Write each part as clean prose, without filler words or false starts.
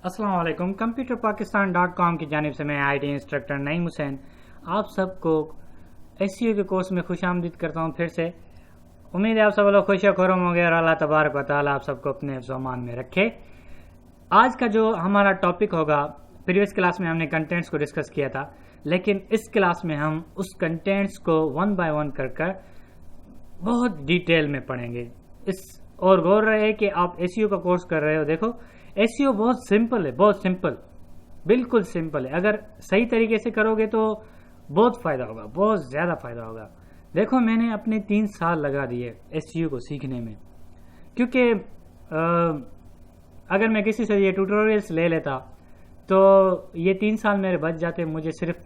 अस्सलाम वालेकुम। computerpakistan.com की जानिब से मैं आईटी इंस्ट्रक्टर नईम हुसैन आप सबको एसईओ के कोर्स में खुशामदीद करता हूँ। फिर से उम्मीद है आप सब लोग खुश खुरम होंगे और अल्लाह तबारक व तआला आप सबको अपने हिफ्ज़-ओ-अमान में रखे। आज का जो हमारा टॉपिक होगा, प्रीवियस क्लास में हमने कंटेंट्स को डिस्कस किया था, लेकिन इस क्लास में हम उस कंटेंट्स को वन बाय वन कर बहुत डिटेल में पढ़ेंगे। इस और गौर रहे कि आप एसईओ का कोर्स कर रहे हो। देखो, एसईओ बहुत सिंपल है, बहुत सिंपल, बिल्कुल सिंपल है। अगर सही तरीके से करोगे तो बहुत फ़ायदा होगा, बहुत ज़्यादा फ़ायदा होगा। देखो, मैंने अपने 3 साल लगा दिए एसईओ को सीखने में, क्योंकि अगर मैं किसी से ये ट्यूटोरियल्स ले लेता तो ये 3 साल मेरे बच जाते। मुझे सिर्फ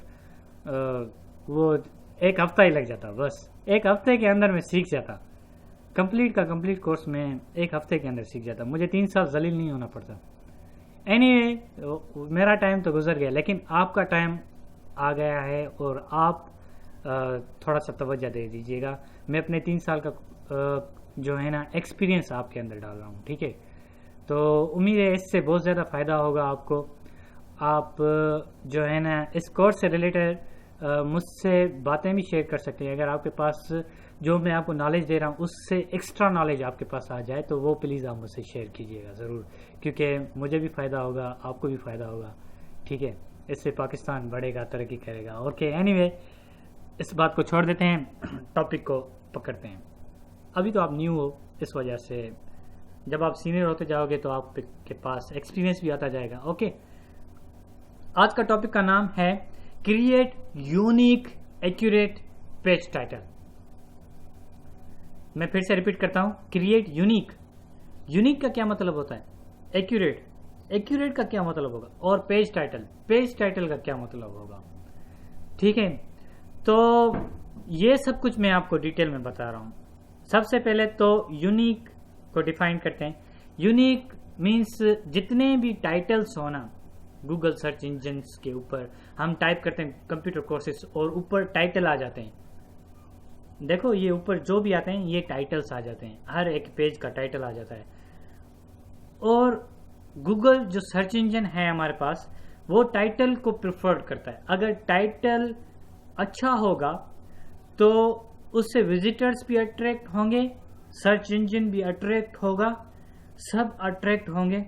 वो एक हफ्ता ही लग जाता, बस एक हफ्ते के अंदर मैं सीख जाता। कंप्लीट का कंप्लीट कोर्स में एक हफ्ते के अंदर सीख जाता, मुझे 3 साल जलील नहीं होना पड़ता। एनीवे, मेरा टाइम तो गुजर गया, लेकिन आपका टाइम आ गया है और आप थोड़ा सा तवज्जो दे दीजिएगा। मैं अपने 3 साल का जो है ना एक्सपीरियंस आपके अंदर डाल रहा हूँ, ठीक है। तो उम्मीद है इससे बहुत ज़्यादा फ़ायदा होगा आपको। आप जो है ना इस कोर्स से रिलेटेड मुझसे बातें भी शेयर कर सकते हैं। अगर आपके पास जो मैं आपको नॉलेज दे रहा हूँ उससे एक्स्ट्रा नॉलेज आपके पास आ जाए तो वो प्लीज़ आप मुझसे शेयर कीजिएगा ज़रूर, क्योंकि मुझे भी फ़ायदा होगा, आपको भी फ़ायदा होगा, ठीक है। इससे पाकिस्तान बढ़ेगा, तरक्की करेगा। ओके, एनीवे, इस बात को छोड़ देते हैं, टॉपिक को पकड़ते हैं। अभी तो आप न्यू हो, इस वजह से जब आप सीनियर होते जाओगे तो आपके पास एक्सपीरियंस भी आता जाएगा। ओके, आज का टॉपिक का नाम है create unique accurate page title. मैं फिर से रिपीट करता हूं, क्रिएट यूनिक। यूनिक का क्या मतलब होता है? एक्यूरेट, एक्यूरेट का क्या मतलब होगा? और पेज टाइटल, पेज टाइटल का क्या मतलब होगा? ठीक है, तो ये सब कुछ मैं आपको डिटेल में बता रहा हूं। सबसे पहले तो यूनिक को डिफाइन करते हैं। यूनिक मीन्स जितने भी टाइटल्स हो ना गूगल सर्च इंजन के ऊपर, हम टाइप करते हैं कंप्यूटर कोर्सेज और ऊपर टाइटल आ जाते हैं। देखो, ये ऊपर जो भी आते हैं ये टाइटल्स आ जाते हैं, हर एक पेज का टाइटल आ जाता है। और गूगल जो सर्च इंजन है हमारे पास, वो टाइटल को प्रिफर करता है। अगर टाइटल अच्छा होगा तो उससे विजिटर्स भी अट्रैक्ट होंगे, सर्च इंजन भी अट्रैक्ट होगा, सब अट्रैक्ट होंगे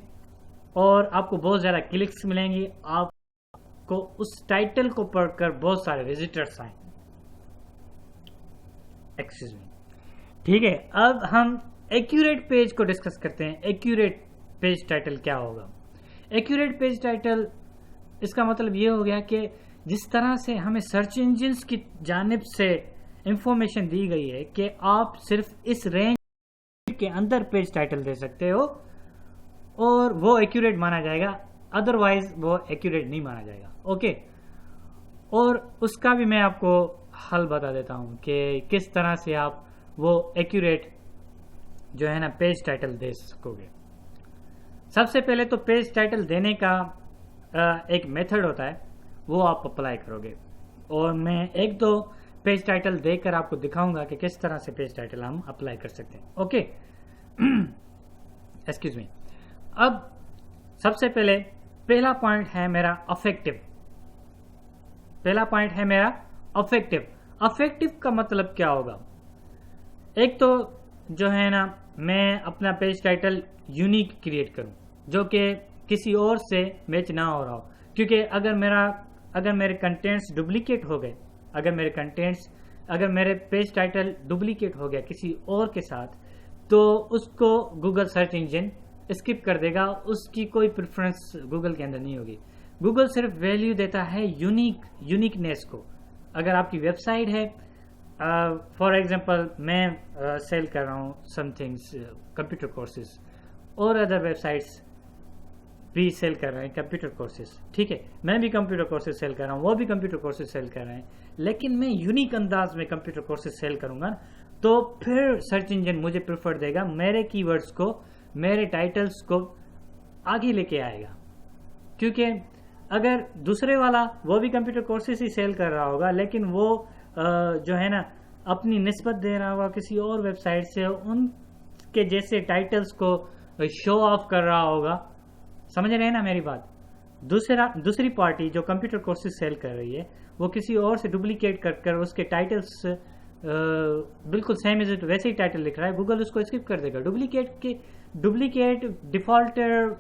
और आपको बहुत ज़्यादा क्लिक्स मिलेंगे। आपको उस टाइटल को पढ़कर बहुत सारे विजिटर्स आए। एक्सक्यूज मी, ठीक है। अब हम एक्यूरेट पेज को डिस्कस करते हैं। एक्यूरेट पेज टाइटल क्या होगा? एक्यूरेट पेज टाइटल, इसका मतलब ये हो गया कि जिस तरह से हमें सर्च इंजिन्स की जानिब से इंफॉर्मेशन दी गई है कि आप सिर्फ इस रेंज के अंदर पेज टाइटल दे सकते हो और वो एक्यूरेट माना जाएगा, अदरवाइज वो एक्यूरेट नहीं माना जाएगा। ओके, और उसका भी मैं आपको हल बता देता हूं कि किस तरह से आप वो एक्यूरेट जो है ना पेज टाइटल दे सकोगे। सबसे पहले तो पेज टाइटल देने का एक मेथड होता है, वो आप अप्लाई करोगे और मैं एक दो पेज टाइटल देकर आपको दिखाऊंगा कि किस तरह से पेज टाइटल हम अप्लाई कर सकते हैं। Okay, excuse me. अब सबसे पहले पहला पॉइंट है मेरा अफेक्टिव। पहला पॉइंट है मेरा अफेक्टिव। अफेक्टिव का मतलब क्या होगा? एक तो जो है ना, मैं अपना पेज टाइटल यूनिक क्रिएट करूं जो कि किसी और से मैच ना हो रहा हो, क्योंकि अगर मेरे कंटेंट्स डुप्लीकेट हो गए, अगर मेरे पेज टाइटल डुप्लीकेट हो गया किसी और के साथ, तो उसको गूगल सर्च इंजन स्किप कर देगा, उसकी कोई प्रेफरेंस गूगल के अंदर नहीं होगी। गूगल सिर्फ वैल्यू देता है यूनिकनेस को। अगर आपकी वेबसाइट है, फॉर एग्जांपल मैं सेल कर रहा हूँ समथिंग्स कंप्यूटर कोर्सेज, और अदर वेबसाइट्स भी सेल कर रहे हैं कंप्यूटर कोर्सेज, ठीक है। मैं भी कंप्यूटर कोर्सेज सेल कर रहा हूँ, वो भी कंप्यूटर कोर्सेज सेल कर रहे हैं, लेकिन मैं यूनिक अंदाज में कंप्यूटर कोर्सेज सेल करूंगा तो फिर सर्च इंजन मुझे प्रेफर देगा, मेरे कीवर्ड्स को, मेरे टाइटल्स को आगे लेके आएगा। क्योंकि अगर दूसरे वाला वो भी कंप्यूटर कोर्सेज ही सेल कर रहा होगा, लेकिन वो जो है ना अपनी निस्बत दे रहा होगा किसी और वेबसाइट से, उनके जैसे टाइटल्स को शो ऑफ कर रहा होगा, समझ रहे हैं ना मेरी बात। दूसरी पार्टी जो कंप्यूटर कोर्सेज सेल कर रही है वो किसी और से डुप्लीकेट कर उसके टाइटल्स बिल्कुल सेम इज इट वैसे ही टाइटल लिख रहा है, गूगल उसको स्किप कर देगा। डुप्लीकेट डिफॉल्टर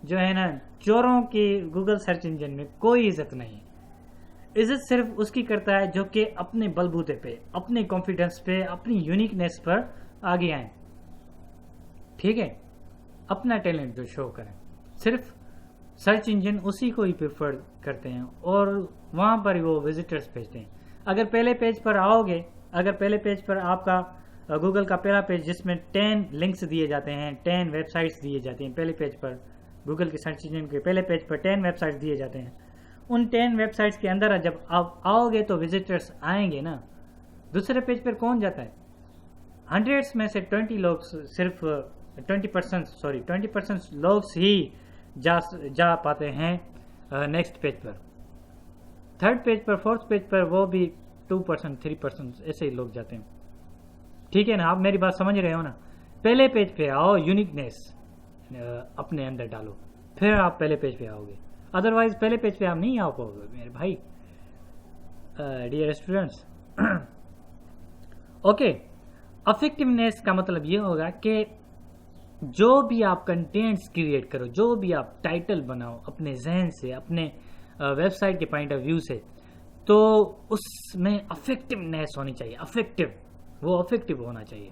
जो है ना, चोरों की गूगल सर्च इंजन में कोई इज्जत नहीं है। इज्जत सिर्फ उसकी करता है जो कि अपने बलबूते पे, अपने कॉन्फिडेंस पे, अपनी यूनिकनेस पर आगे आए, ठीक है, अपना टैलेंट जो शो करें। सिर्फ सर्च इंजन उसी को ही प्रेफर करते हैं और वहां पर ही वो विजिटर्स भेजते हैं। अगर पहले पेज पर आओगे, अगर पहले पेज पर आपका गूगल का पहला पेज जिसमें 10 लिंक्स दिए जाते हैं, 10 वेबसाइट्स दिए जाती हैं, पहले पेज पर गूगल के सर्च इंजन के पहले पेज पर 10 वेबसाइट्स दिए जाते हैं। उन 10 वेबसाइट्स के अंदर जब आप आओगे तो विजिटर्स आएंगे ना। दूसरे पेज पर कौन जाता है? 100 में से 20 लोग, सिर्फ 20% लोग ही जा पाते हैं नेक्स्ट पेज पर। थर्ड पेज पर, फोर्थ पेज पर वो भी 2%, 3% ऐसे ही लोग जाते हैं, ठीक है ना। आप मेरी बात समझ रहे हो ना। पहले पेज पे आओ, यूनिकनेस अपने अंदर डालो, फिर आप पहले पेज पे आओगे। अदरवाइज पहले पेज पे आप नहीं आ पाओगे मेरे भाई, डियर स्टूडेंट्स। ओके, अफेक्टिवनेस का मतलब ये होगा कि जो भी आप कंटेंट्स क्रिएट करो, जो भी आप टाइटल बनाओ अपने जहन से, अपने वेबसाइट के पॉइंट ऑफ व्यू से, तो उसमें अफेक्टिवनेस होनी चाहिए। अफेक्टिव, वो अफेक्टिव होना चाहिए,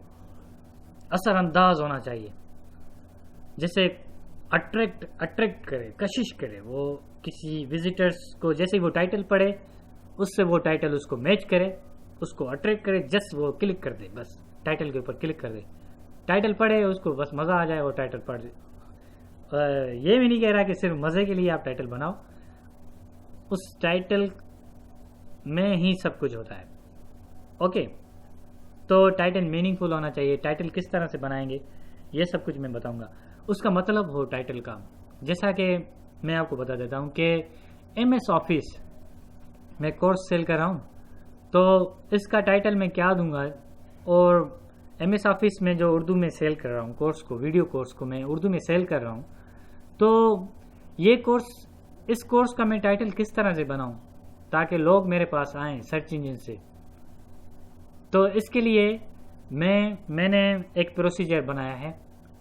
असरअंदाज होना चाहिए, जैसे अट्रैक्ट करे, कशिश करे वो किसी विजिटर्स को। जैसे वो टाइटल पढ़े उससे वो टाइटल उसको मैच करे, उसको अट्रैक्ट करे, जस्ट वो क्लिक कर दे, बस टाइटल के ऊपर क्लिक कर दे, टाइटल पढ़े उसको बस मज़ा आ जाए, वो टाइटल पढ़ दे। ये भी नहीं कह रहा कि सिर्फ मज़े के लिए आप टाइटल बनाओ, उस टाइटल में ही सब कुछ होता है। ओके, तो टाइटल मीनिंगफुल होना चाहिए। टाइटल किस तरह से बनाएंगे ये सब कुछ मैं बताऊंगा। उसका मतलब हो टाइटल का, जैसा कि मैं आपको बता देता हूं कि MS ऑफिस में कोर्स सेल कर रहा हूं, तो इसका टाइटल मैं क्या दूंगा। और MS ऑफिस में जो उर्दू में सेल कर रहा हूं कोर्स को, वीडियो कोर्स को मैं उर्दू में सेल कर रहा हूं, तो ये कोर्स, इस कोर्स का मैं टाइटल किस तरह से बनाऊं ताकि लोग मेरे पास आएं सर्च इंजन से। तो इसके लिए मैंने एक प्रोसीजर बनाया है,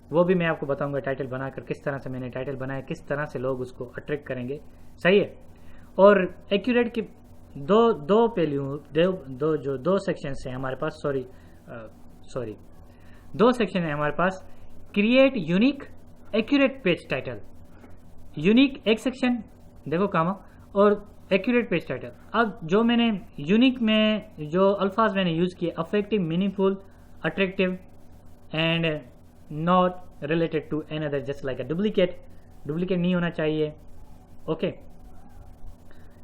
वो भी मैं आपको बताऊंगा टाइटल बनाकर किस तरह से मैंने टाइटल बनाया, किस तरह से लोग उसको अट्रैक्ट करेंगे, सही है। और एक्यूरेट के दो पहलू, दो सेक्शन है हमारे पास, दो सेक्शन है हमारे पास। Create unique accurate page title, unique एक सेक्शन देखो कामा, और एक्यूरेट पेज टाइटल। अब जो मैंने यूनिक में जो अल्फाज मैंने यूज किए, affective, meaningful, attractive and not related to another, just like a duplicate नहीं होना चाहिए। ओके,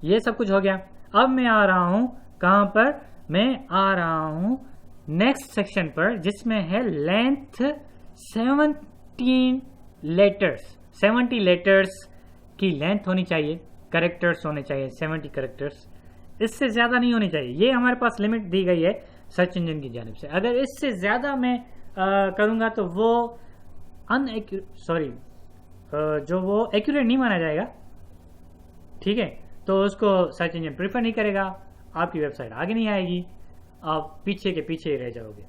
ये सब कुछ हो गया। अब मैं आ रहा हूं कहां पर? मैं आ रहा हूं नेक्स्ट सेक्शन पर, जिसमें है लेंथ 70 लेटर्स की लेंथ होनी चाहिए, कैरेक्टर्स होने चाहिए 70 कैरेक्टर्स, इससे ज्यादा नहीं होनी चाहिए। ये हमारे पास लिमिट दी गई है सर्च इंजन की जानिब से। अगर इससे ज्यादा मैं करूंगा तो वो जो वो एक्यूरेट नहीं माना जाएगा, ठीक है। तो उसको सर्च इंजन प्रेफर नहीं करेगा, आपकी वेबसाइट आगे नहीं आएगी, आप पीछे के पीछे ही रह जाओगे।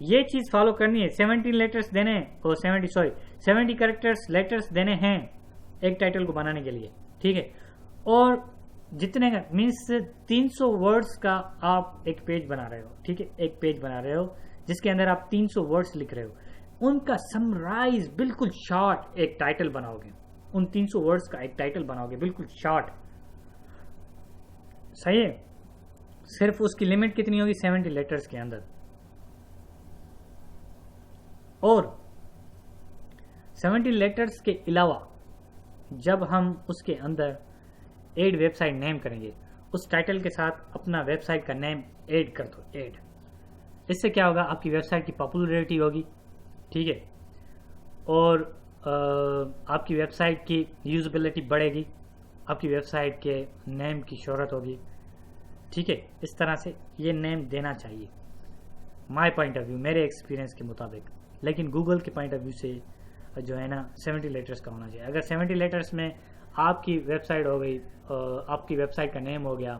ये चीज फॉलो करनी है। 70 लेटर्स देने और 70 कैरेक्टर्स लेटर्स देने हैं एक टाइटल को बनाने के लिए, ठीक है। और जितने का मीन्स 300 वर्ड्स का आप एक पेज बना रहे हो, ठीक है, एक पेज बना रहे हो जिसके अंदर आप 300 वर्ड्स लिख रहे हो, उनका समराइज बिल्कुल शॉर्ट एक टाइटल बनाओगे, उन 300 वर्ड्स का एक टाइटल बनाओगे बिल्कुल शॉर्ट, सही है। सिर्फ उसकी लिमिट कितनी होगी? 70 लेटर्स के अंदर। और 70 लेटर्स के अलावा जब हम उसके अंदर एड वेबसाइट नेम करेंगे, उस टाइटल के साथ अपना वेबसाइट का नेम ऐड कर दो, ऐड। इससे क्या होगा? आपकी वेबसाइट की पॉपुलैरिटी होगी, ठीक है, और आपकी वेबसाइट की यूजेबिलिटी बढ़ेगी, आपकी वेबसाइट के नेम की शोहरत होगी, ठीक है। इस तरह से ये नेम देना चाहिए, माय पॉइंट ऑफ व्यू, मेरे एक्सपीरियंस के मुताबिक। लेकिन गूगल के पॉइंट ऑफ व्यू से जो है ना 70 लेटर्स का होना चाहिए। अगर 70 लेटर्स में आपकी वेबसाइट हो गई, आपकी वेबसाइट का नेम हो गया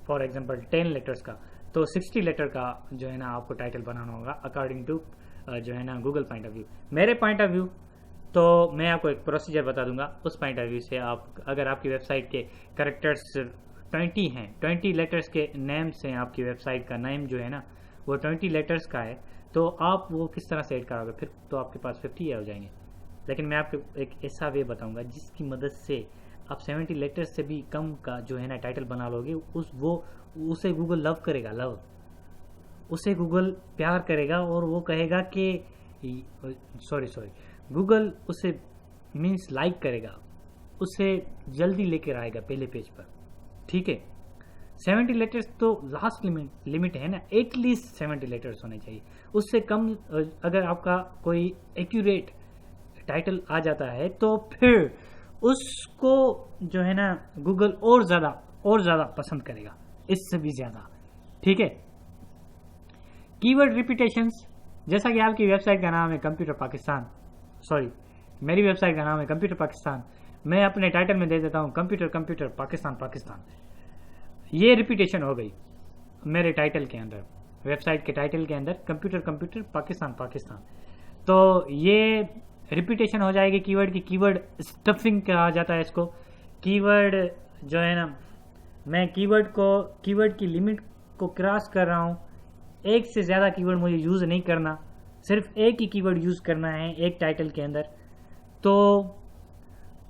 फॉर एग्जांपल 10 लेटर्स का, तो 60 लेटर का जो है ना आपको टाइटल बनाना होगा अकॉर्डिंग टू जो है ना गूगल पॉइंट ऑफ व्यू। मेरे पॉइंट ऑफ व्यू तो मैं आपको एक प्रोसीजर बता दूंगा, उस पॉइंट ऑफ व्यू से आप अगर आपकी वेबसाइट के कैरेक्टर्स 20 हैं, 20 लेटर्स के नेम से आपकी वेबसाइट का नेम जो है ना वो 20 लेटर्स का है, तो आप वो किस तरह से ऐड करोगे, फिर तो आपके पास 50 हो जाएंगे। लेकिन मैं आपको एक ऐसा वे बताऊंगा जिसकी मदद से आप 70 लेटर्स से भी कम का जो है ना टाइटल बना लोगे, उसे गूगल लव करेगा, लव उसे गूगल प्यार करेगा और वो कहेगा कि सॉरी गूगल उसे मीन्स लाइक करेगा, उसे जल्दी लेकर आएगा पहले पेज पर। ठीक है, 70 लेटर्स तो लास्ट लिमिट है ना, एटलीस्ट 70 लेटर्स होने चाहिए। उससे कम अगर आपका कोई एक्यूरेट टाइटल आ जाता है तो फिर उसको जो है ना गूगल और ज़्यादा पसंद करेगा, इससे भी ज़्यादा। ठीक है, कीवर्ड रिपीटेशंस, जैसा कि आपकी वेबसाइट का नाम है कंप्यूटर पाकिस्तान, सॉरी मेरी वेबसाइट का नाम है कंप्यूटर पाकिस्तान, मैं अपने टाइटल में दे देता हूँ कंप्यूटर पाकिस्तान। ये रिपीटेशन हो गई मेरे टाइटल के अंदर, वेबसाइट के टाइटल के अंदर कंप्यूटर पाकिस्तान। तो ये रिपीटेशन हो जाएगी कीवर्ड की, कीवर्ड स्टफिंग कहा जाता है इसको। कीवर्ड जो है ना, मैं कीवर्ड की लिमिट को क्रॉस कर रहा हूँ, एक से ज़्यादा कीवर्ड मुझे यूज़ नहीं करना, सिर्फ एक ही कीवर्ड यूज़ करना है एक टाइटल के अंदर।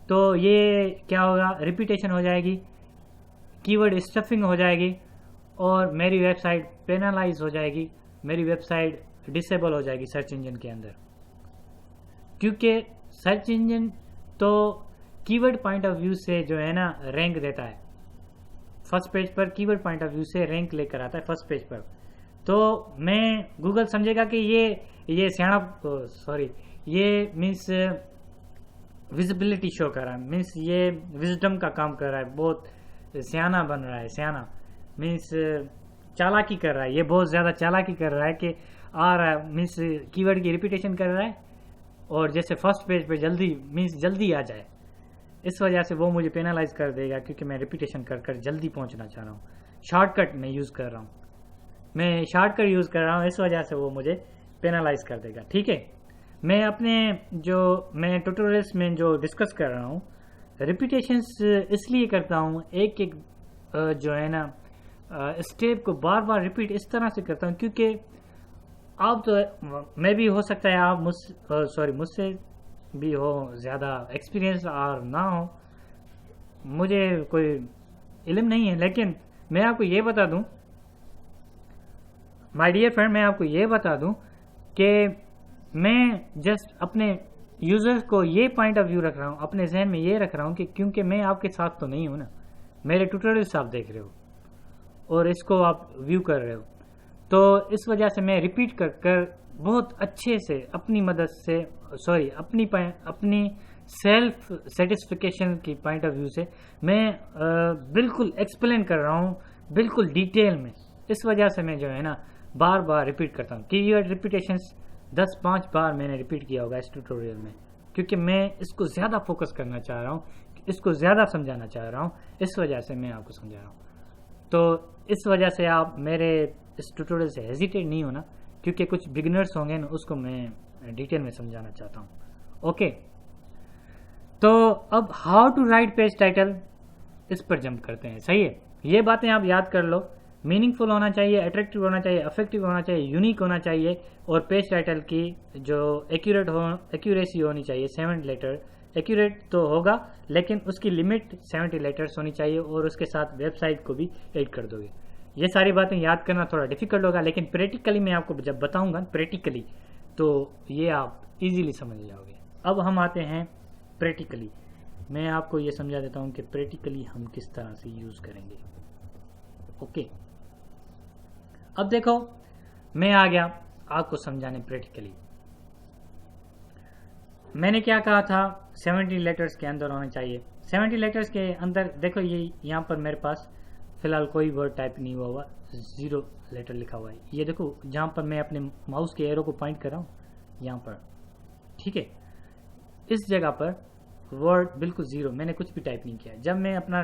तो ये क्या होगा, रिपीटेशन हो जाएगी, कीवर्ड स्टफिंग हो जाएगी और मेरी वेबसाइट पेनलाइज हो जाएगी, मेरी वेबसाइट डिसेबल हो जाएगी सर्च इंजन के अंदर। क्योंकि सर्च इंजन तो कीवर्ड पॉइंट ऑफ व्यू से जो है ना रैंक देता है, फर्स्ट पेज पर कीवर्ड पॉइंट ऑफ व्यू से रैंक लेकर आता है फर्स्ट पेज पर। तो मैं गूगल समझेगा कि ये ये मीन्स विजिबिलिटी शो कर रहा है, मीन्स ये विजडम का काम कर रहा है, बहुत सियाना बन रहा है, सियाना मीन्स चालाकी कर रहा है, ये बहुत ज़्यादा चालाकी कर रहा है कि आ रहा है, मीन्स कीवर्ड की रिपीटेशन कर रहा है और जैसे फर्स्ट पेज पे जल्दी आ जाए, इस वजह से वो मुझे पेनलाइज कर देगा क्योंकि मैं रिपीटेशन कर जल्दी पहुंचना चाह रहा हूँ। शॉर्टकट मैं यूज़ कर रहा हूँ, इस वजह से वो मुझे पेनलाइज कर देगा। ठीक है, मैं ट्यूटोरियल्स में जो डिस्कस कर रहा हूँ, रिपीटेशंस इसलिए करता हूँ, एक जो है ना स्टेप को बार बार रिपीट इस तरह से करता हूँ क्योंकि आप तो मैं भी हो सकता है आप मुझसे भी हो ज़्यादा एक्सपीरियंस और ना हो, मुझे कोई इल्म नहीं है, लेकिन मैं आपको ये बता दूं माय डियर फ्रेंड, मैं आपको ये बता दूं कि मैं जस्ट अपने यूजर्स को ये पॉइंट ऑफ व्यू रख रहा हूँ, अपने जहन में ये रख रहा हूँ कि क्योंकि मैं आपके साथ तो नहीं हूँ ना, मेरे ट्यूटोरियल्स आप देख रहे हो और इसको आप व्यू कर रहे हो, तो इस वजह से मैं रिपीट कर बहुत अच्छे से अपनी मदद से अपनी सेल्फ सेटिस्फिकेशन की पॉइंट ऑफ व्यू से मैं बिल्कुल एक्सप्लेन कर रहा हूँ, बिल्कुल डिटेल में। इस वजह से मैं जो है ना बार बार रिपीट करता हूँ। कीवर्ड रिपीटेशंस 10-5 बार मैंने रिपीट किया होगा इस ट्यूटोरियल में, क्योंकि मैं इसको ज़्यादा फोकस करना चाह रहा हूँ, इसको ज़्यादा समझाना चाह रहा हूँ, इस वजह से मैं आपको समझा रहा हूँ। तो इस वजह से आप मेरे इस ट्यूटोरियल से हेजिटेट नहीं होना, क्योंकि कुछ बिगिनर्स होंगे ना, उसको मैं डिटेल में समझाना चाहता हूँ। ओके, तो अब how to write page title, इस पर जंप करते हैं। सही है, ये बातें आप याद कर लो, मीनिंगफुल होना चाहिए, अट्रैक्टिव होना चाहिए, अफेक्टिव होना चाहिए, यूनिक होना चाहिए और पेज टाइटल की जो एक्यूरेसी होनी चाहिए 7 लेटर। एक्यूरेट तो होगा लेकिन उसकी लिमिट 70 लेटर्स होनी चाहिए और उसके साथ वेबसाइट को भी ऐड कर दोगे। ये सारी बातें याद करना थोड़ा डिफिकल्ट होगा, लेकिन प्रैक्टिकली मैं आपको जब बताऊंगा प्रैक्टिकली तो ये आप इजीली समझ जाओगे। अब हम आते हैं प्रैक्टिकली, मैं आपको ये समझा देता हूँ कि प्रैक्टिकली हम किस तरह से यूज़ करेंगे। ओके, अब देखो मैं आ गया आपको समझाने प्रैक्टिकली। मैंने क्या कहा था, 70 लेटर्स के अंदर होना चाहिए। 70 लेटर्स के अंदर देखो, ये यहाँ पर मेरे पास फिलहाल कोई वर्ड टाइप नहीं हुआ 0 लेटर लिखा हुआ है। ये देखो जहाँ पर मैं अपने माउस के एरो को पॉइंट कर रहा हूँ यहाँ पर, ठीक है। इस जगह पर वर्ड बिल्कुल ज़ीरो, मैंने कुछ भी टाइप नहीं किया। जब मैं अपना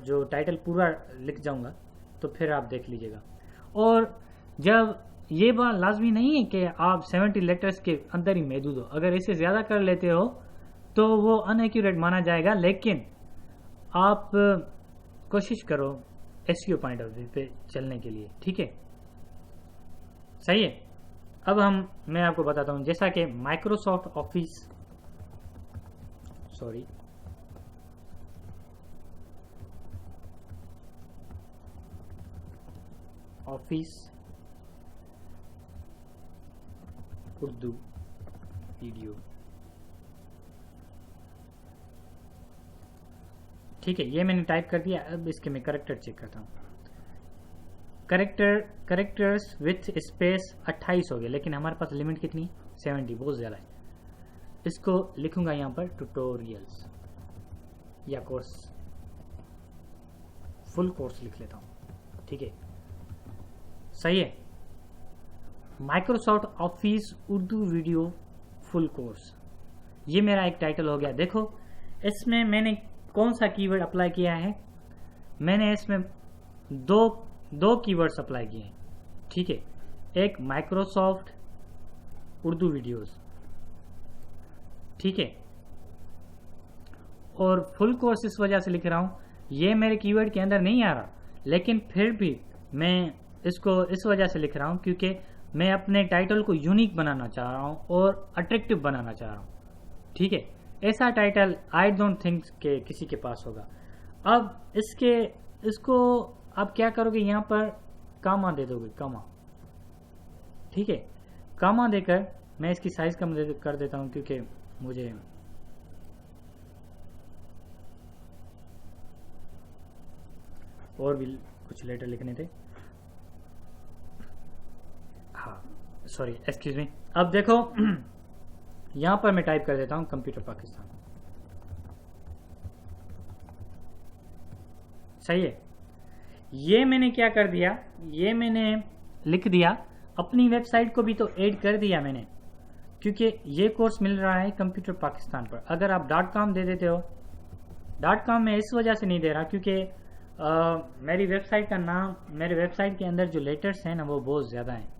जो टाइटल पूरा लिख जाऊंगा तो फिर आप देख लीजिएगा। और जब ये बात लाजमी नहीं है कि आप 70 लेटर्स के अंदर ही महदूद हो, अगर इसे ज़्यादा कर लेते हो तो वो अनएक्यूरेट माना जाएगा, लेकिन आप कोशिश करो एसईओ पॉइंट ऑफ व्यू पे चलने के लिए, ठीक है, सही है। अब मैं आपको बताता हूं, जैसा कि माइक्रोसॉफ्ट ऑफिस उर्दू वीडियो, ठीक है, ये मैंने टाइप कर दिया। अब इसके मैं करेक्टर चेक करता हूँ। करेक्टर्स विथ स्पेस 28 हो गए, लेकिन हमारे पास लिमिट कितनी, 70, बहुत ज़्यादा है। इसको लिखूंगा यहाँ पर ट्यूटोरियल्स या कोर्स, फुल कोर्स लिख लेता हूँ, ठीक है, सही है। Microsoft office Urdu video full course, ये मेरा एक टाइटल हो गया। देखो इसमें मैंने कौन सा कीवर्ड अप्लाई किया है, मैंने इसमें दो कीवर्ड्स अप्लाई किए हैं, ठीक है। एक माइक्रोसॉफ्ट उर्दू वीडियोस, ठीक है, और फुल कोर्स इस वजह से लिख रहा हूं, ये मेरे कीवर्ड के अंदर नहीं आ रहा, लेकिन फिर भी मैं इसको इस वजह से लिख रहा हूं क्योंकि मैं अपने टाइटल को यूनिक बनाना चाह रहा हूं और अट्रैक्टिव बनाना चाह रहा हूं, ठीक है। ऐसा टाइटल आई डोंट थिंक के किसी के पास होगा। अब इसको आप क्या करोगे, यहां पर कामा दे दोगे, कामा, ठीक है। कामा देकर मैं इसकी साइज कम कर देता हूं क्योंकि मुझे और भी कुछ लेटर लिखने थे। हाँ सॉरी, एक्सक्यूज मी। अब देखो यहां पर मैं टाइप कर देता हूं कंप्यूटर पाकिस्तान, सही है। ये मैंने क्या कर दिया, ये मैंने लिख दिया, अपनी वेबसाइट को भी तो ऐड कर दिया मैंने, क्योंकि ये कोर्स मिल रहा है कंप्यूटर पाकिस्तान पर। अगर आप .com दे देते हो, .com में इस वजह से नहीं दे रहा क्योंकि मेरी वेबसाइट का नाम, मेरे वेबसाइट के अंदर जो लेटर्स हैं ना वो बहुत ज़्यादा हैं।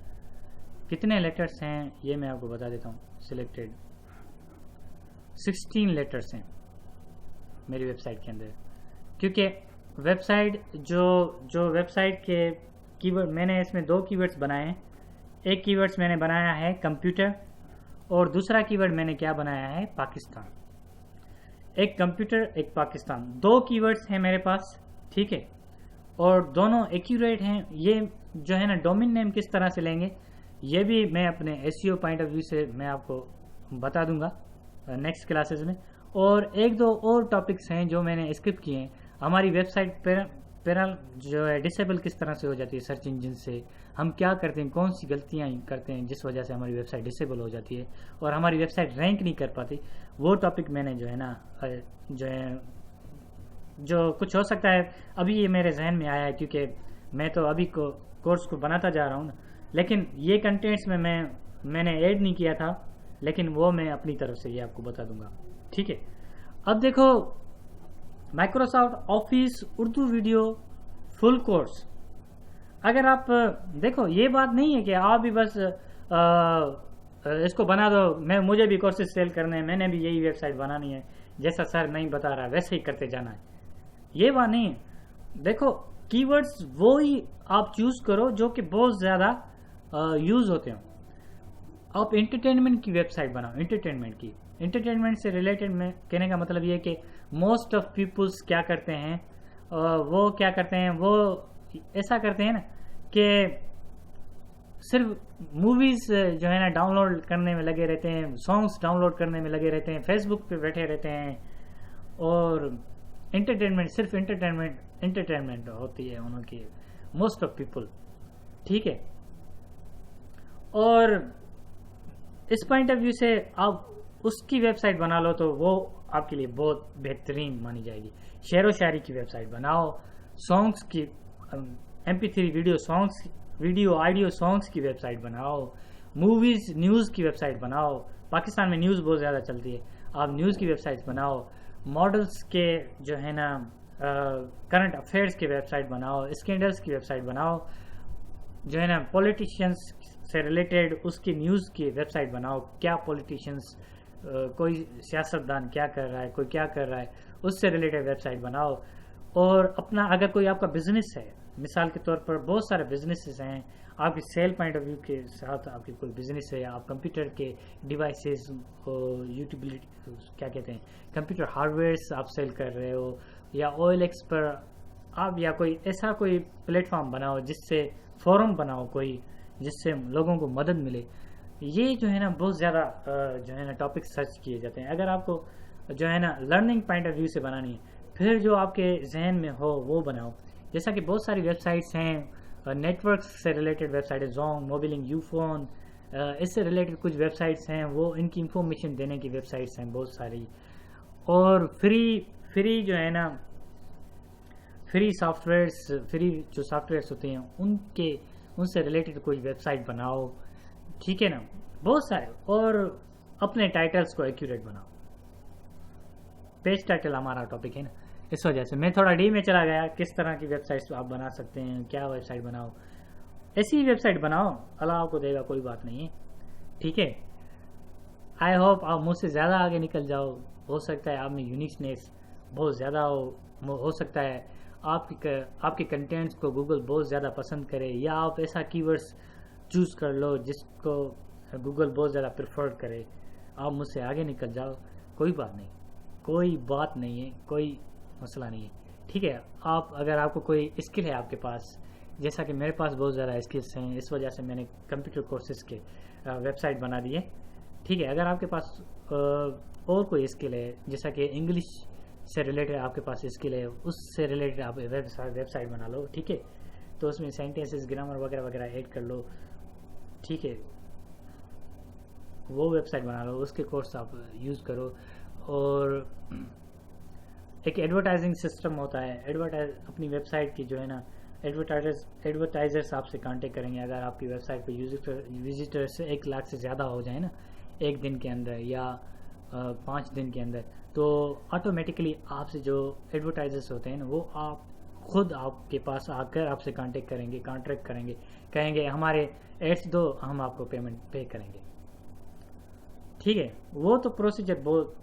कितने लेटर्स हैं ये मैं आपको बता देता हूँ। सिलेक्टेड 16 लेटर्स हैं मेरी वेबसाइट के अंदर, क्योंकि वेबसाइट जो वेबसाइट के कीवर्ड मैंने इसमें 2 कीवर्ड्स बनाए हैं। एक कीवर्ड्स मैंने बनाया है कंप्यूटर और दूसरा कीवर्ड मैंने क्या बनाया है, पाकिस्तान। एक कंप्यूटर एक पाकिस्तान, 2 कीवर्ड्स हैं मेरे पास, ठीक है, और दोनों एक्यूरेट हैं। ये जो है ना डोमेन नेम किस तरह से लेंगे ये भी मैं अपने एसईओ पॉइंट ऑफ व्यू से मैं आपको बता दूंगा नेक्स्ट क्लासेस में। और 1-2 और टॉपिक्स हैं जो मैंने स्किप किए हैं। हमारी वेबसाइट पैरल जो है डिसेबल किस तरह से हो जाती है सर्च इंजन से, हम क्या करते हैं, कौन सी गलतियां करते हैं जिस वजह से हमारी वेबसाइट डिसेबल हो जाती है और हमारी वेबसाइट रैंक नहीं कर पाती, वो टॉपिक मैंने जो है ना जो कुछ हो सकता है अभी ये मेरे जहन में आया है क्योंकि मैं तो अभी कोर्स को बनाता जा रहा हूँ ना, लेकिन ये कंटेंट्स में मैंने ऐड नहीं किया था, लेकिन वो मैं अपनी तरफ से ये आपको बता दूंगा, ठीक है। अब देखो Microsoft office Urdu video full course, अगर आप देखो ये बात नहीं है कि आप भी बस इसको बना दो, मुझे भी कोर्सेज सेल करने हैं, मैंने भी यही वेबसाइट बनानी है, जैसा सर नहीं बता रहा वैसे ही करते जाना है, ये बात नहीं है। देखो कीवर्ड्स वो ही आप चूज करो जो कि बहुत ज्यादा यूज होते हो। आप एंटरटेनमेंट की वेबसाइट बनाओ, एंटरटेनमेंट से रिलेटेड में कहने का मतलब ये है कि मोस्ट ऑफ पीपुल्स क्या करते हैं, वो ऐसा करते हैं ना कि सिर्फ मूवीज जो है ना डाउनलोड करने में लगे रहते हैं, सॉन्ग्स डाउनलोड करने में लगे रहते हैं, फेसबुक पे बैठे रहते हैं, और एंटरटेनमेंट सिर्फ एंटरटेनमेंट होती है उनकी मोस्ट ऑफ पीपल, ठीक है। और इस पॉइंट ऑफ व्यू से आप उसकी वेबसाइट बना लो तो वो आपके लिए बहुत बेहतरीन मानी जाएगी। शेर व शायरी की वेबसाइट बनाओ, सॉन्ग्स की MP3 वीडियो ऑडियो सॉन्ग्स की वेबसाइट बनाओ, मूवीज न्यूज़ की वेबसाइट बनाओ। पाकिस्तान में न्यूज़ बहुत ज़्यादा चलती है, आप न्यूज़ की वेबसाइट्स बनाओ, मॉडल्स के जो है ना करंट अफेयर्स की वेबसाइट बनाओ, स्कैंडल्स की वेबसाइट बनाओ, जो है ना पॉलिटिशियंस से रिलेटेड उसकी न्यूज़ की वेबसाइट बनाओ, क्या पॉलिटिशियंस कोई सियासतदान क्या कर रहा है, कोई क्या कर रहा है, उससे रिलेटेड वेबसाइट बनाओ। और अपना अगर कोई आपका बिजनेस है, मिसाल के तौर पर बहुत सारे बिजनेसेस हैं, आपकी सेल पॉइंट ऑफ व्यू के साथ आपकी कोई बिजनेस है, या आप कंप्यूटर के डिवाइसेस यूटिलिटी क्या कहते हैं कंप्यूटर हार्डवेयर्स आप सेल कर रहे हो, या OLX पर आप, या कोई ऐसा कोई प्लेटफॉर्म बनाओ जिससे फोरम बनाओ कोई, जिससे लोगों को मदद मिले। ये जो है ना बहुत ज़्यादा जो है ना टॉपिक सर्च किए जाते हैं। अगर आपको जो है ना लर्निंग पॉइंट ऑफ व्यू से बनानी है, फिर जो आपके जहन में हो वो बनाओ। जैसा कि बहुत सारी वेबसाइट्स हैं, नेटवर्क से रिलेटेड वेबसाइट है, जोंग, मोबिलिंग, यूफोन, इससे रिलेटेड कुछ वेबसाइट्स हैं, वो इनकी इंफॉर्मेशन देने की वेबसाइट्स हैं बहुत सारी। और फ्री जो है ना फ्री जो सॉफ्टवेयर्स होते हैं उनसे रिलेटेड कोई वेबसाइट बनाओ, ठीक है ना, बहुत सारे। और अपने टाइटल्स को एक्यूरेट बनाओ। पेज टाइटल हमारा टॉपिक है ना, इस वजह से मैं थोड़ा डी में चला गया, किस तरह की वेबसाइट्स आप बना सकते हैं, क्या वेबसाइट बनाओ। ऐसी वेबसाइट बनाओ, अल्लाह आपको देगा, कोई बात नहीं है, ठीक है। आई होप आप मुझसे ज़्यादा आगे निकल जाओ। हो सकता है आप में यूनिकनेस बहुत ज़्यादा हो सकता है आपके कंटेंट्स को गूगल बहुत ज़्यादा पसंद करे, या आप ऐसा कीवर्ड्स चूज़ कर लो जिसको गूगल बहुत ज़्यादा प्रेफर करे। आप मुझसे आगे निकल जाओ, कोई बात नहीं है, कोई मसला नहीं है, ठीक है। अगर आपको कोई स्किल है आपके पास, जैसा कि मेरे पास बहुत ज़्यादा स्किल्स हैं, इस वजह से मैंने कंप्यूटर कोर्सेज के वेबसाइट बना दी है, ठीक है। अगर आपके पास और कोई स्किल है, जैसा कि इंग्लिश से रिलेटेड आपके पास स्किल है, उससे रिलेटेड आप वेबसाइट बना लो, ठीक है। तो उसमें सेंटेंसेस, ग्रामर वगैरह वगैरह ऐड कर लो, ठीक है, वो वेबसाइट बना लो, उसके कोर्स आप यूज़ करो। और एक एडवर्टाइजिंग सिस्टम होता है, अपनी वेबसाइट की जो है ना एडवर्टाइजर्स आपसे कांटेक्ट करेंगे। अगर आपकी वेबसाइट पे विजिटर्स 1 लाख से ज़्यादा हो जाए ना एक दिन के अंदर, या 5 दिन के अंदर, तो ऑटोमेटिकली आपसे जो एडवर्टाइजर्स होते हैं ना, वो खुद आपके पास आकर आपसे कांटेक्ट करेंगे, कहेंगे हमारे एड्स दो, हम आपको पेमेंट पे करेंगे, ठीक है। वो तो प्रोसीजर बहुत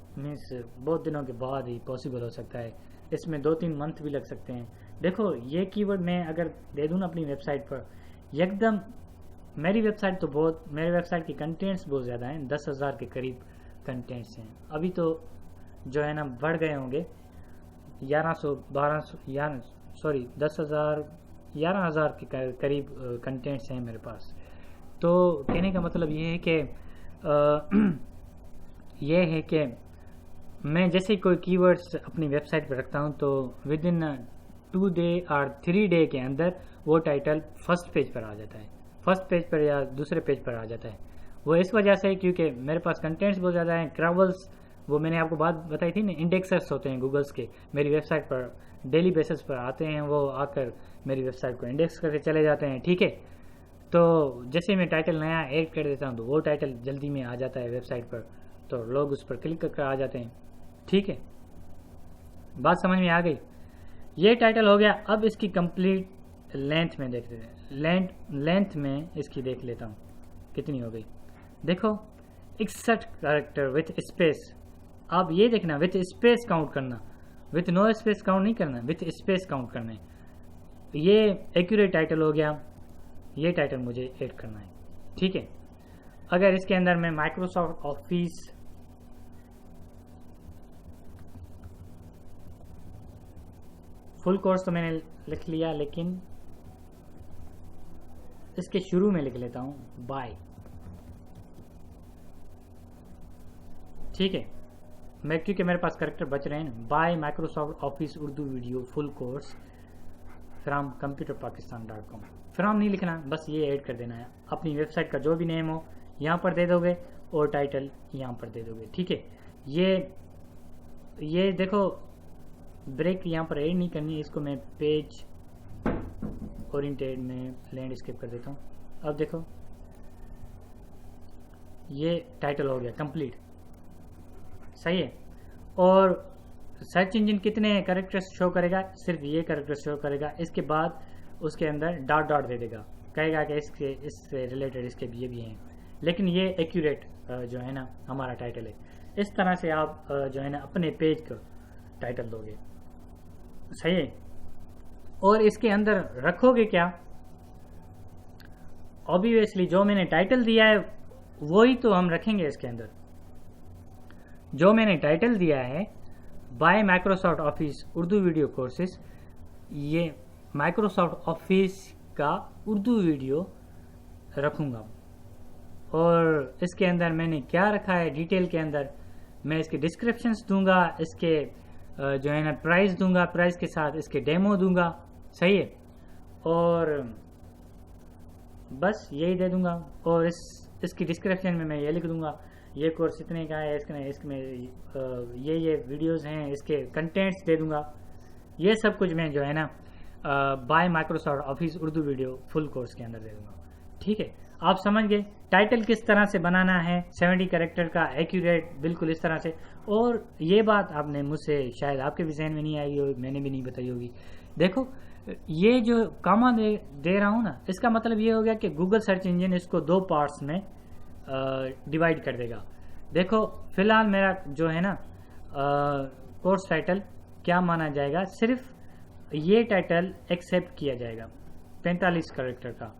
दिनों के बाद ही पॉसिबल हो सकता है, इसमें 2-3 मंथ भी लग सकते हैं। देखो, ये कीवर्ड मैं अगर दे दूँ ना अपनी वेबसाइट पर, एकदम मेरी वेबसाइट की कंटेंट्स बहुत ज़्यादा हैं, 10,000 के करीब कंटेंट्स हैं। अभी तो जो है ना बढ़ गए होंगे, 11,000 के करीब कंटेंट्स हैं मेरे पास। तो कहने का मतलब ये है कि मैं जैसे कोई कीवर्ड्स अपनी वेबसाइट पर रखता हूँ, तो विद इन 2 डे और 3 डे के अंदर वो टाइटल फर्स्ट पेज पर आ जाता है, फर्स्ट पेज पर या दूसरे पेज पर आ जाता है। वो इस वजह से क्योंकि मेरे पास कंटेंट्स बहुत ज़्यादा हैं। क्रैवल्स, वो मैंने आपको बात बताई थी ना, इंडेक्सर्स होते हैं गूगल्स के, मेरी वेबसाइट पर डेली बेसिस पर आते हैं, वो आकर मेरी वेबसाइट को इंडेक्स करके चले जाते हैं, ठीक है। तो जैसे मैं टाइटल नया ऐड कर देता हूँ, तो वो टाइटल जल्दी में आ जाता है वेबसाइट पर, तो लोग उस पर क्लिक करके आ जाते हैं, ठीक है। बात समझ में आ गई? ये टाइटल हो गया। अब इसकी कंप्लीट लेंथ में देखते हैं, लेंथ में इसकी देख लेता हूँ कितनी हो गई। देखो, 61 कैरेक्टर विथ स्पेस। आप ये देखना, विथ स्पेस काउंट करना, विथ नो स्पेस काउंट नहीं करना, विथ स्पेस काउंट करना है। ये एक्यूरेट टाइटल हो गया, ये टाइटल मुझे ऐड करना है, ठीक है। अगर इसके अंदर मैं माइक्रोसॉफ्ट ऑफिस फुल कोर्स तो मैंने लिख लिया, लेकिन इसके शुरू में लिख लेता हूं बाय, ठीक है। क्योंकि मेरे पास कैरेक्टर बच रहे हैं, bye Microsoft office Urdu video full course from computerpakistan.com। From नहीं लिखना, बस ये ऐड कर देना है। अपनी वेबसाइट का जो भी नेम हो यहाँ पर दे दोगे, और टाइटल यहाँ पर दे दोगे, ठीक है। ये देखो, ब्रेक यहाँ पर ऐड नहीं करनी है, इसको मैं पेज ओरिएंटेड में लैंडस्केप कर देता हूँ। अब देखो, ये टाइटल हो गया कंप्लीट, सही है। और सर्च इंजन कितने कैरेक्टर्स शो करेगा? सिर्फ ये कैरेक्टर्स शो करेगा। इसके बाद उसके अंदर डॉट डॉट दे देगा, कहेगा कि इससे रिलेटेड इसके ये भी हैं, लेकिन ये एक्यूरेट जो है ना हमारा टाइटल है। इस तरह से आप जो है ना अपने पेज का टाइटल दोगे, सही है। और इसके अंदर रखोगे क्या? ऑब्वियसली जो मैंने टाइटल दिया है वही तो हम रखेंगे इसके अंदर। जो मैंने टाइटल दिया है bye Microsoft office Urdu video courses, ये माइक्रोसॉफ्ट ऑफिस का उर्दू वीडियो रखूंगा। और इसके अंदर मैंने क्या रखा है डिटेल के अंदर, मैं इसके डिस्क्रिप्शंस दूंगा, इसके जो है ना प्राइस दूंगा, प्राइस के साथ इसके डेमो दूंगा, सही है। और बस यही दे दूंगा। और इसकी डिस्क्रिप्शन में मैं ये लिख दूंगा ये कोर्स इतने का है, इसमें ये वीडियोस हैं, इसके कंटेंट्स दे दूंगा। ये सब कुछ मैं जो है ना bye Microsoft office Urdu video full course के अंदर दे दूंगा, ठीक है। आप समझ गए टाइटल किस तरह से बनाना है, 70 कैरेक्टर का एक्यूरेट, बिल्कुल इस तरह से। और ये बात आपने मुझसे शायद आपके भी जहन में नहीं आई होगी, मैंने भी नहीं बताई होगी। देखो ये जो कामा दे रहा हूँ ना, इसका मतलब ये हो गया कि गूगल सर्च इंजन इसको 2 पार्ट्स में डिवाइड कर देगा। देखो फिलहाल मेरा जो है ना कोर्स टाइटल क्या माना जाएगा, सिर्फ ये टाइटल एक्सेप्ट किया जाएगा 45 कैरेक्टर का।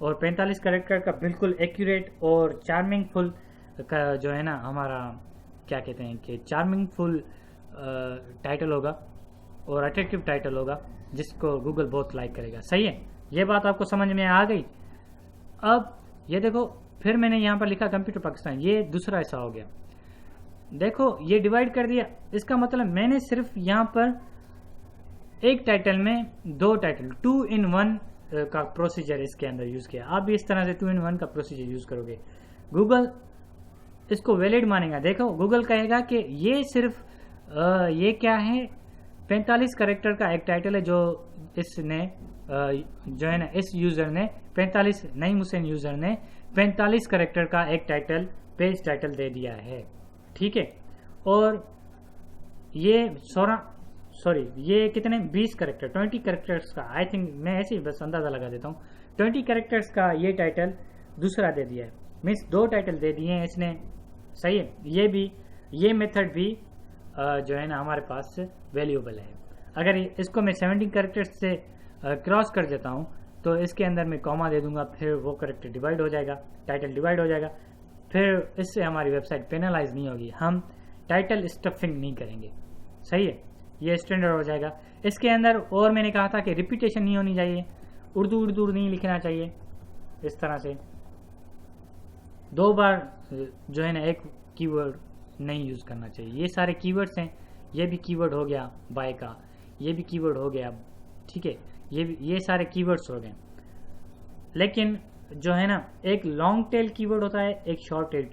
और 45 कैरेक्टर का बिल्कुल एक्यूरेट और चार्मिंग फुल का जो है ना हमारा क्या कहते हैं कि चार्मिंग फुल टाइटल होगा और अट्रैक्टिव टाइटल होगा जिसको गूगल बहुत लाइक करेगा, सही है। ये बात आपको समझ में आ गई। अब ये देखो फिर मैंने यहाँ पर लिखा कंप्यूटर पाकिस्तान, ये दूसरा ऐसा हो गया। देखो ये डिवाइड कर दिया, इसका मतलब मैंने सिर्फ यहाँ पर एक टाइटल में 2 टाइटल 2 in 1 का प्रोसीजर इसके अंदर यूज किया। आप भी इस तरह से 2 in 1 का प्रोसीजर यूज करोगे, गूगल इसको वैलिड मानेगा। देखो गूगल कहेगा कि ये सिर्फ ये क्या है 45 कैरेक्टर का एक टाइटल है जो इसने जो है ना इस यूजर ने 45 नईम हुसैन यूजर ने 45 कैरेक्टर का एक टाइटल पेज टाइटल दे दिया है, ठीक है। और ये ये कितने 20 कैरेक्टर 20 कैरेक्टर्स का, आई थिंक मैं ऐसे ही बस अंदाजा लगा देता हूँ, 20 कैरेक्टर्स का ये टाइटल दूसरा दे दिया है, मीन्स 2 टाइटल दे दिए हैं इसने, सही है। ये मेथड भी जो है ना हमारे पास वैल्यूएबल है। अगर इसको मैं 17 कैरेक्टर्स से क्रॉस कर देता हूँ तो इसके अंदर मैं कॉमा दे दूंगा, फिर वो कैरेक्टर डिवाइड हो जाएगा, टाइटल डिवाइड हो जाएगा। फिर इससे हमारी वेबसाइट पेनलाइज नहीं होगी, हम टाइटल स्टफिंग नहीं करेंगे, सही है। ये स्टैंडर्ड हो जाएगा इसके अंदर। और मैंने कहा था कि रिपीटेशन नहीं होनी चाहिए, उर्दू नहीं लिखना चाहिए, इस तरह से 2 बार जो है ना एक कीवर्ड नहीं यूज करना चाहिए। ये सारे कीवर्ड्स हैं, ये भी कीवर्ड हो गया बाय का, ये भी कीवर्ड हो गया, ठीक है। ये सारे कीवर्ड्स हो गए। लेकिन जो है ना एक लॉन्ग टेल कीवर्ड होता है, एक शॉर्ट टेल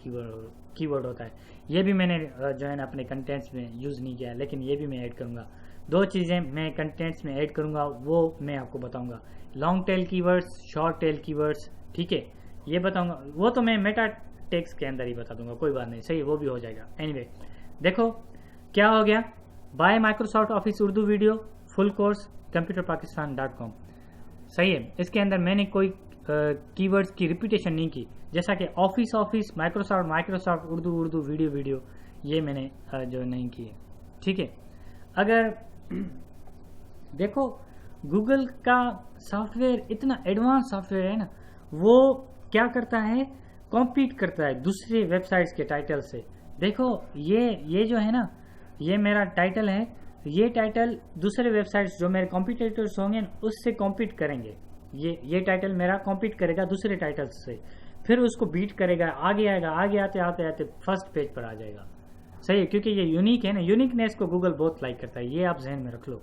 कीवर्ड होता है। ये भी मैंने जो है ना अपने कंटेंट्स में यूज नहीं किया, लेकिन ये भी मैं ऐड करूंगा। 2 चीजें मैं कंटेंट्स में ऐड करूंगा, वो मैं आपको बताऊंगा, long tail keywords, short tail keywords, ठीक है। ये बताऊंगा, वो तो मैं मेटा टेक्स्ट के अंदर ही बता दूंगा, कोई बात नहीं, सही, वो भी हो जाएगा। एनीवे देखो क्या हो गया, bye Microsoft office Urdu video full course computerpakistan.com, सही है। इसके अंदर मैंने कोई कीवर्ड्स की रिपीटेशन नहीं की, जैसा कि ऑफिस माइक्रोसॉफ्ट उर्दू वीडियो ये मैंने जो नहीं किए, ठीक है। अगर देखो गूगल का सॉफ्टवेयर इतना एडवांस सॉफ्टवेयर है ना, वो क्या करता है, कॉम्पीट करता है दूसरी वेबसाइट्स के टाइटल से। देखो ये जो है ना, ये मेरा टाइटल है, ये टाइटल दूसरे वेबसाइट्स जो मेरे कॉम्पिटिटर्स होंगे उससे कॉम्पीट करेंगे। ये टाइटल मेरा कॉम्पीट करेगा दूसरे टाइटल्स से, फिर उसको बीट करेगा, आगे आएगा, आगे आते फर्स्ट पेज पर आ जाएगा, सही है। क्योंकि ये यूनिक है ना, यूनिकनेस को गूगल बहुत लाइक करता है, ये आप जहन में रख लो।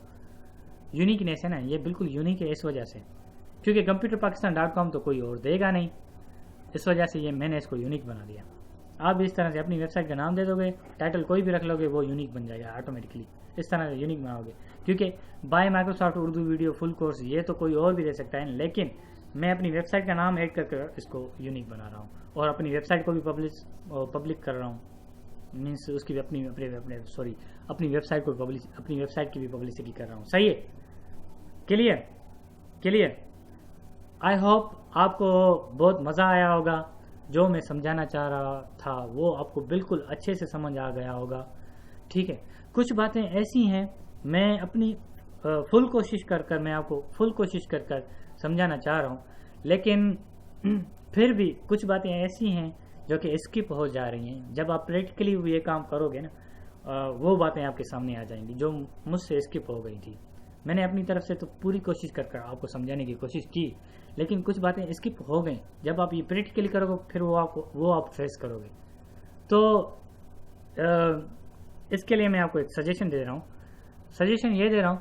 यूनिकनेस है ना, ये बिल्कुल यूनिक है इस वजह से, क्योंकि computerpakistan.com तो कोई और देगा नहीं, इस वजह से ये मैंने इसको यूनिक बना दिया। आप भी इस तरह से अपनी वेबसाइट का नाम दे दोगे, टाइटल कोई भी रख लोगे, वो यूनिक बन जाएगा ऑटोमेटिकली, इस तरह से यूनिक बनाओगे। क्योंकि bye Microsoft Urdu video full course ये तो कोई और भी दे सकता है, लेकिन मैं अपनी वेबसाइट का नाम ऐड करके इसको यूनिक बना रहा हूँ और अपनी वेबसाइट को भी पब्लिक कर रहा हूँ, मीन्स उसकी भी अपनी अपनी वेबसाइट को अपनी वेबसाइट की भी पब्लिसिटी कर रहा हूँ। सही है, क्लियर। आई होप आपको बहुत मज़ा आया होगा। जो मैं समझाना चाह रहा था वो आपको बिल्कुल अच्छे से समझ आ गया होगा। ठीक है, कुछ बातें ऐसी हैं मैं अपनी फुल कोशिश कर मैं आपको फुल कोशिश कर समझाना चाह रहा हूँ, लेकिन फिर भी कुछ बातें ऐसी हैं जो कि स्किप हो जा रही हैं। जब आप प्रैक्टिकली ये काम करोगे ना, वो बातें आपके सामने आ जाएंगी जो मुझसे स्किप हो गई थी। मैंने अपनी तरफ से तो पूरी कोशिश कर आपको समझाने की कोशिश की, लेकिन कुछ बातें स्किप हो गई। जब आप ये प्रैक्टिकली करोगे फिर वो आप फेस करोगे। तो इसके लिए मैं आपको एक सजेशन दे रहा हूँ। सजेशन ये दे रहा हूँ,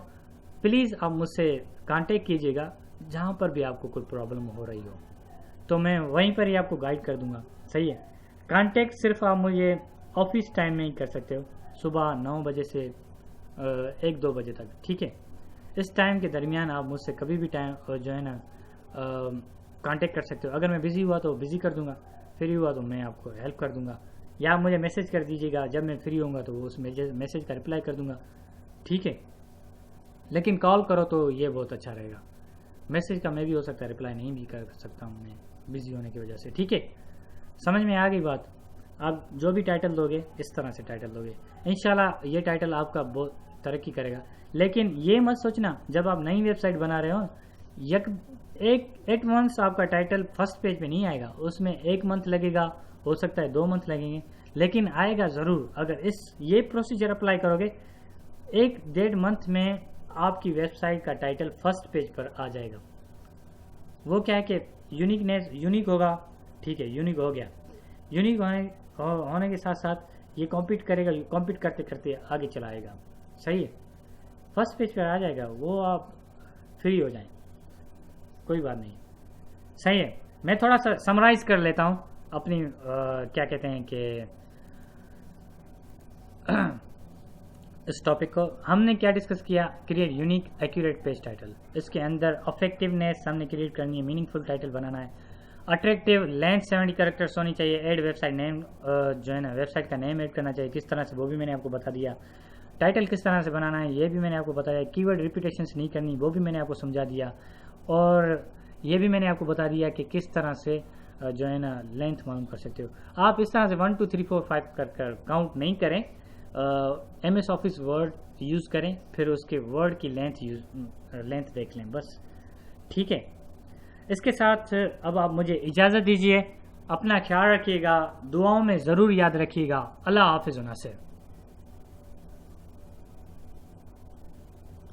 प्लीज़ आप मुझसे कांटेक्ट कीजिएगा जहाँ पर भी आपको कोई प्रॉब्लम हो रही हो, तो मैं वहीं पर ही आपको गाइड कर दूंगा। सही है, कांटेक्ट सिर्फ आप मुझे ऑफिस टाइम में ही कर सकते हो, सुबह 9 बजे से 1-2 बजे तक। ठीक है, इस टाइम के दरमियान आप मुझसे कभी भी टाइम जो है ना कांटेक्ट कर सकते हो। अगर मैं बिज़ी हुआ तो बिज़ी कर दूंगा, फ्री हुआ तो मैं आपको हेल्प कर दूंगा, या आप मुझे मैसेज कर दीजिएगा। जब मैं फ्री होऊंगा तो उस मैसेज का रिप्लाई कर दूंगा। ठीक है, लेकिन कॉल करो तो ये बहुत अच्छा रहेगा। मैसेज का मैं भी हो सकता है रिप्लाई नहीं भी कर सकता हूँ मैं बिजी होने की वजह से। ठीक है, समझ में आ गई बात। आप जो भी टाइटल दोगे इस तरह से टाइटल दोगे, इंशाल्लाह ये टाइटल आपका बहुत तरक्की करेगा। लेकिन ये मत सोचना जब आप नई वेबसाइट बना रहे हो एक मंथ आपका टाइटल फर्स्ट पेज पे नहीं आएगा, उसमें 1 मंथ लगेगा, हो सकता है 2 मंथ लगेंगे, लेकिन आएगा ज़रूर। अगर ये प्रोसीजर अप्लाई करोगे 1-1.5 मंथ में आपकी वेबसाइट का टाइटल फर्स्ट पेज पर आ जाएगा। वो क्या है कि यूनिक होगा। ठीक है, यूनिक हो गया। यूनिक होने के साथ साथ ये कॉम्पीट करेगा, कॉम्पीट करते करते आगे चला आएगा। सही है, फर्स्ट पेज पर आ जाएगा, वो आप फ्री हो जाएं, कोई बात नहीं। सही है, मैं थोड़ा सा समराइज कर लेता हूँ अपनी क्या कहते हैं कि इस टॉपिक को। हमने क्या डिस्कस किया, create unique accurate page title. इसके अंदर इफेक्टिवनेस हमने क्रिएट करनी है, मीनिंगफुल टाइटल बनाना है, अट्रैक्टिव लेंथ 70 कैरेक्टर्स होनी चाहिए, ऐड वेबसाइट नेम जो है ना वेबसाइट का नेम ऐड करना चाहिए किस तरह से, वो भी मैंने आपको बता दिया। टाइटल किस तरह से बनाना है ये भी मैंने आपको बताया। कीवर्ड रिपीटेशंस नहीं करनी वो भी मैंने आपको समझा दिया, और ये भी मैंने आपको बता दिया कि किस तरह से जो है ना लेंथ मालूम कर सकते हो। आप इस तरह से 1 2 3 4 5 कर काउंट नहीं करें। MS ऑफिस वर्ड यूज़ करें, फिर उसके वर्ड की लेंथ देख लें बस। ठीक है, इसके साथ अब आप मुझे इजाज़त दीजिए। अपना ख्याल रखिएगा, दुआओं में ज़रूर याद रखिएगा। अल्लाह हाफिज़।